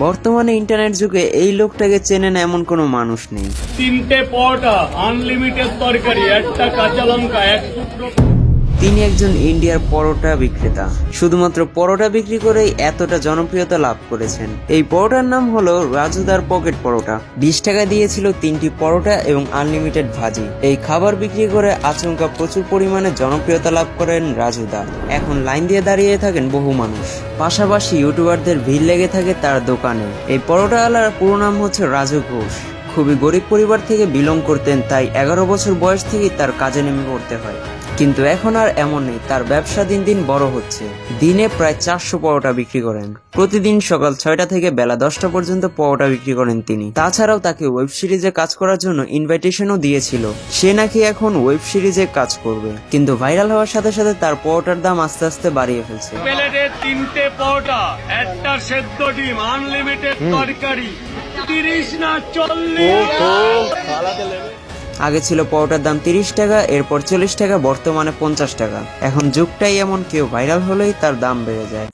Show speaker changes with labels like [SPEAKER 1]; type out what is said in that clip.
[SPEAKER 1] বর্তমানে ইন্টারনেট যুগে এই লোকটাকে চেনেন এমন কোনো মানুষ নেই।
[SPEAKER 2] 3টে পরোটা, আনলিমিটেড তরকারি, একটা কাঁচা লঙ্কা, এক টুকরো।
[SPEAKER 1] তিনি একজন ইন্ডিয়ার পরোটা বিক্রেতা। শুধুমাত্র পরোটা বিক্রি করেই এতটা জনপ্রিয়তা লাভ করেছেন। এই পরোটার নাম হলো রাজুদার পকেট পরোটা। 20 টাকা দিয়েছিল 3টি পরোটা এবং আনলিমিটেড ভাজি। এই খাবার বিক্রি করে আচমকা প্রচুর পরিমাণে জনপ্রিয়তা লাভ করেন রাজুদা। এখন লাইন দিয়ে দাঁড়িয়ে থাকেন বহু মানুষ। পাশাপাশি ইউটিউবারদের ভিড় লেগে থাকে তার দোকানে। এই পরোটাওয়ালার পুরো নাম হচ্ছে রাজু ঘোষ। খুবই গরিব পরিবার থেকে বিলং করতেন, তাই 11 বছর বয়স থেকেই তার কাজে নেমে পড়তে হয়। কিন্তু এখন আর এমন নেই, তার ব্যবসা দিন দিন বড় হচ্ছে। দিনে প্রায় 400 পরোটা বিক্রি করেন। প্রতিদিন সকাল 6টা থেকে বেলা 10টা পর্যন্ত পরোটা বিক্রি করেন তিনি। তাছাড়াও তাকে ওয়েব সিরিজে কাজ করার জন্য ইনভাইটেশনও দিয়েছিল। সে নাকি এখন ওয়েব সিরিজে কাজ করবে, কিন্তু ভাইরাল হওয়ার সাথে সাথে তার পরোটার দাম আস্তে আস্তে বাড়িয়ে ফেলছে।
[SPEAKER 2] প্লেটে 3টে পরোটা, একটা সেদ্ধ ডিম, আনলিমিটেড তরকারি, 30 না 40।
[SPEAKER 1] আগে ছিল পরোটার দাম 30 টাকা, এরপর 40 টাকা, বর্তমানে 50 টাকা। এখন যুগটাই এমন, কেউ ভাইরাল হলেই তার দাম বেড়ে যায়।